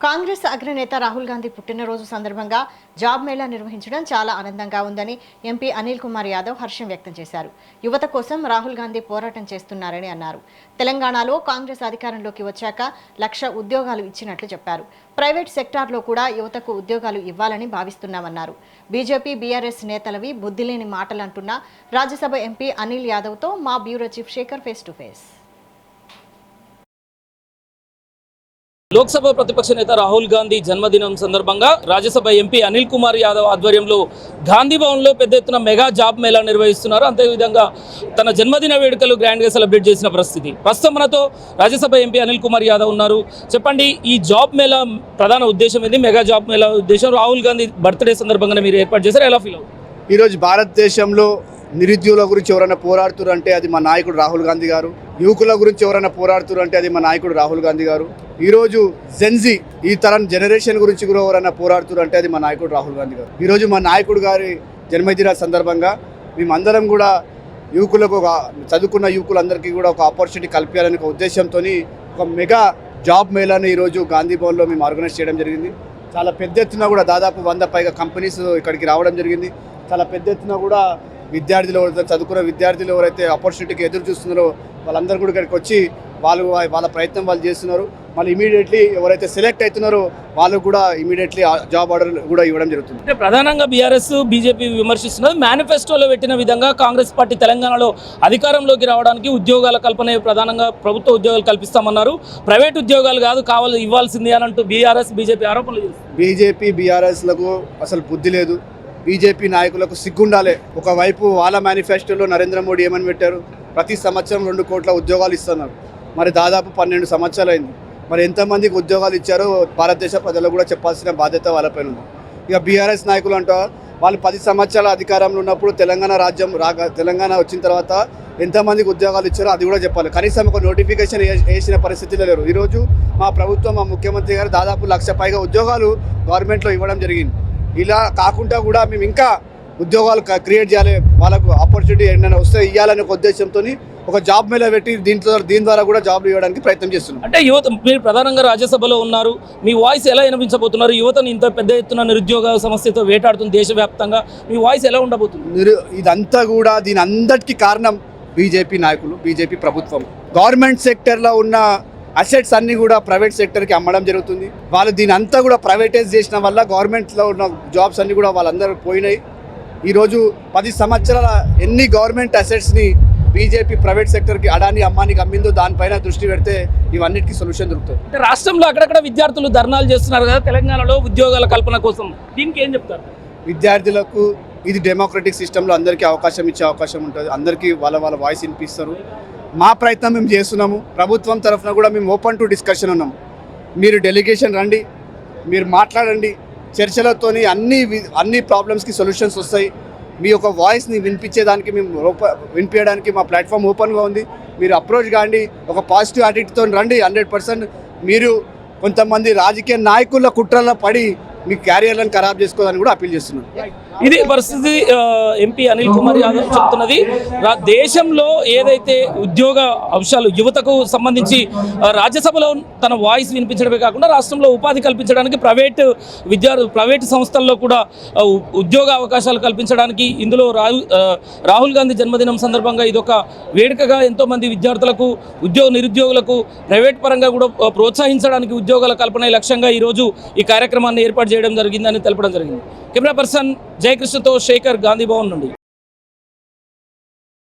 కాంగ్రెస్ అగ్రనేత రాహుల్ గాంధీ పుట్టినరోజు సందర్భంగా జాబ్ మేళా నిర్వహించడం చాలా ఆనందంగా ఉందని ఎంపీ అనిల్ కుమార్ యాదవ్ హర్షం వ్యక్తం చేశారు. యువత కోసం రాహుల్ గాంధీ పోరాటం చేస్తున్నారని అన్నారు. తెలంగాణలో కాంగ్రెస్ అధికారంలోకి వచ్చాక 1,00,000 ఉద్యోగాలు ఇచ్చినట్లు చెప్పారు. ప్రైవేట్ సెక్టార్లో కూడా యువతకు ఉద్యోగాలు ఇవ్వాలని భావిస్తున్నామన్నారు. బీజేపీ బీఆర్ఎస్ నేతలవి బుద్ధిలేని మాటలంటున్న రాజ్యసభ ఎంపీ అనిల్ యాదవ్తో మా bureau chief Shekhar face to face. Lok Sabha ప్రతిపక్ష నేత రాహుల్ గాంధీ జన్మదినం సందర్భంగా రాజ్యసభ ఎంపీ అనిల్ కుమార్ యాదవ్ ఆధ్వర్యంలో గాంధీ భవన్లో పెద్ద ఎత్తున మెగా జాబ్ మేళా నిర్వహిస్తున్నారు. అంతేవిధంగా తన జన్మదిన వేడుకలు గ్రాండ్గా సెలబ్రేట్ చేసిన పరిస్థితి. ప్రస్తుతం మనతో రాజ్యసభ ఎంపీ అనిల్ కుమార్ యాదవ్ ఉన్నారు. చెప్పండి, ఈ జాబ్ మేళా ప్రధాన ఉద్దేశం ఏంది? మెగా జాబ్ మేళా ఉద్దేశం రాహుల్ గాంధీ బర్త్డే సందర్భంగా మీరు ఏర్పాటు చేశారు, ఎలా ఫీల్ అవుతుంది? ఈరోజు భారతదేశంలో నిరుద్యోగుల గురించి ఎవరైనా పోరాడుతున్నారు అంటే అది మా నాయకుడు రాహుల్ గాంధీ గారు. యువకుల గురించి ఎవరైనా పోరాడుతున్నారు అంటే అది మా నాయకుడు రాహుల్ గాంధీ గారు. ఈరోజు జెన్జీ ఈ తరం జనరేషన్ గురించి కూడా ఎవరైనా పోరాడుతున్నారు అంటే అది మా నాయకుడు రాహుల్ గాంధీ గారు. ఈరోజు మా నాయకుడు గారి జన్మదిన సందర్భంగా మేమందరం కూడా యువకులకు చదువుకున్న యువకులందరికీ కూడా ఒక ఆపర్చునిటీ కల్పించాలనే ఒక ఉద్దేశంతో ఒక మెగా జాబ్ మేళాను ఈరోజు గాంధీ భవన్లో మేము ఆర్గనైజ్ చేయడం జరిగింది. చాలా పెద్ద ఎత్తున కూడా దాదాపు 100 పైగా కంపెనీస్ ఇక్కడికి రావడం జరిగింది. చాలా పెద్ద ఎత్తున కూడా విద్యార్థులు చదువుకున్న విద్యార్థులు ఎవరైతే ఆపర్చునిటీకి ఎదురు చూస్తున్నారో వాళ్ళందరూ కూడా ఇక్కడికి వచ్చి వాళ్ళ ప్రయత్నం వాళ్ళు చేస్తున్నారు. మళ్ళీ ఇమీడియట్లీ ఎవరైతే సెలెక్ట్ అవుతున్నారో వాళ్ళు కూడా ఇమీడియట్లీ జాబ్ ఆర్డర్ కూడా ఇవ్వడం జరుగుతుంది. అంటే ప్రధానంగా బీఆర్ఎస్ బీజేపీ విమర్శిస్తున్నది మేనిఫెస్టోలో పెట్టిన విధంగా కాంగ్రెస్ పార్టీ తెలంగాణలో అధికారంలోకి రావడానికి ఉద్యోగాల కల్పన ప్రధానంగా ప్రభుత్వ ఉద్యోగాలు కల్పిస్తామన్నారు. ప్రైవేట్ ఉద్యోగాలు కాదు ఇవ్వాల్సింది అని అంటూ బీఆర్ఎస్ బీజేపీ ఆరోపణలు చేస్తుంది. బీజేపీ బీఆర్ఎస్లకు అసలు బుద్ధి లేదు. బీజేపీ నాయకులకు సిగ్గుండాలే. ఒకవైపు వాళ్ళ మేనిఫెస్టోలో నరేంద్ర మోడీ ఏమని పెట్టారు? ప్రతి సంవత్సరం 2 కోట్ల ఉద్యోగాలు ఇస్తున్నారు. మరి దాదాపు 12 సంవత్సరాలు అయింది. మరి ఎంతమందికి ఉద్యోగాలు ఇచ్చారో భారతదేశ ప్రజలు కూడా చెప్పాల్సిన బాధ్యత వాళ్ళపైన ఉంది. ఇక బీఆర్ఎస్ నాయకులు అంటూ వాళ్ళు 10 సంవత్సరాల అధికారంలో ఉన్నప్పుడు తెలంగాణ వచ్చిన తర్వాత ఎంతమందికి ఉద్యోగాలు ఇచ్చారో అది కూడా చెప్పాలి. కనీసం ఒక నోటిఫికేషన్ వేసిన పరిస్థితిలో లేరు. ఈరోజు మా ప్రభుత్వం, మా ముఖ్యమంత్రి గారు దాదాపు 1,00,000 పైగా ఉద్యోగాలు గవర్నమెంట్లో ఇవ్వడం జరిగింది. ఇలా కాకుండా కూడా మేము ఇంకా ఉద్యోగాలు క్రియేట్ చేయాలి, వాళ్ళకు ఆపర్చునిటీ ఏమైనా వస్తే ఇవ్వాలనే ఒక ఉద్దేశంతో ఒక జాబ్ మేళా పెట్టి దీని ద్వారా కూడా జాబ్లు ఇవ్వడానికి ప్రయత్నం చేస్తున్నాం. అంటే యువత, మీరు ప్రధానంగా రాజ్యసభలో ఉన్నారు, మీ వాయిస్ ఎలా వినిపించబోతున్నారు? యువతను ఇంత పెద్ద ఎత్తున నిరుద్యోగ సమస్యతో వేటాడుతుంది దేశవ్యాప్తంగా, మీ వాయిస్ ఎలా ఉండబోతుంది? ఇదంతా కూడా దీని అందరికీ కారణం బీజేపీ నాయకులు, బీజేపీ ప్రభుత్వం. గవర్నమెంట్ సెక్టర్లో ఉన్న అసెట్స్ అన్నీ కూడా ప్రైవేట్ సెక్టర్కి అమ్మడం జరుగుతుంది. వాళ్ళు దీని అంతా కూడా ప్రైవేటైజ్ చేసిన వల్ల గవర్నమెంట్లో ఉన్న జాబ్స్ అన్నీ కూడా వాళ్ళందరూ పోయినాయి. ఈరోజు 10 సంవత్సరాల ఎన్ని గవర్నమెంట్ అసెట్స్ని బీజేపీ ప్రైవేట్ సెక్టర్కి అడాని అమ్మానికి అమ్మిందో దానిపైన దృష్టి పెడితే ఇవన్నిటికీ సొల్యూషన్ దొరుకుతుంది. అంటే రాష్ట్రంలో అక్కడక్కడ విద్యార్థులు ధర్నాలు చేస్తున్నారు కదా తెలంగాణలో ఉద్యోగాల కల్పన కోసం, దీనికి ఏం చెప్తారు? విద్యార్థులకు ఇది డెమోక్రటిక్ సిస్టంలో అందరికీ అవకాశం ఇచ్చే అవకాశం ఉంటుంది. అందరికీ వాళ్ళ వాయిస్ వినిపిస్తారు. మా ప్రయత్నం మేము చేస్తున్నాము. ప్రభుత్వం తరఫున కూడా మేము ఓపెన్ టు డిస్కషన్ ఉన్నాము. మీరు డెలిగేషన్ రండి, మీరు మాట్లాడండి, చర్చలతోని అన్ని ప్రాబ్లమ్స్కి సొల్యూషన్స్ వస్తాయి. మీ యొక్క వాయిస్ని వినిపించేదానికి వినిపించడానికి మా ప్లాట్ఫామ్ ఓపెన్గా ఉంది. మీరు అప్రోచ్ కాండి, ఒక పాజిటివ్ యాటిట్యూడ్తో రండి. 100% మీరు కొంతమంది రాజకీయ నాయకుల కుట్రల్లో పడి మీ క్యారియర్లను ఖరాబ్ చేసుకోవాలని కూడా అప్పీల్ చేస్తున్నాను. ఇది పరిస్థితి. ఎంపీ అనిల్ కుమార్ యాదవ్ చెప్తున్నది, దేశంలో ఏదైతే ఉద్యోగ అంశాలు యువతకు సంబంధించి రాజ్యసభలో తన వాయిస్ వినిపించడమే కాకుండా రాష్ట్రంలో ఉపాధి కల్పించడానికి ప్రైవేట్ సంస్థల్లో కూడా ఉద్యోగ అవకాశాలు కల్పించడానికి ఇందులో రాహుల్ గాంధీ జన్మదినం సందర్భంగా ఇదొక వేడుకగా ఎంతోమంది విద్యార్థులకు నిరుద్యోగులకు ప్రైవేట్ పరంగా కూడా ప్రోత్సహించడానికి ఉద్యోగాల కల్పన లక్ష్యంగా ఈరోజు ఈ కార్యక్రమాన్ని ఏర్పాటు చేయడం జరిగిందని తెలపడం జరిగింది. కెమెరా పర్సన్ జయకృష్ణతో శేఖర్, గాంధీ భవన్ నుండి.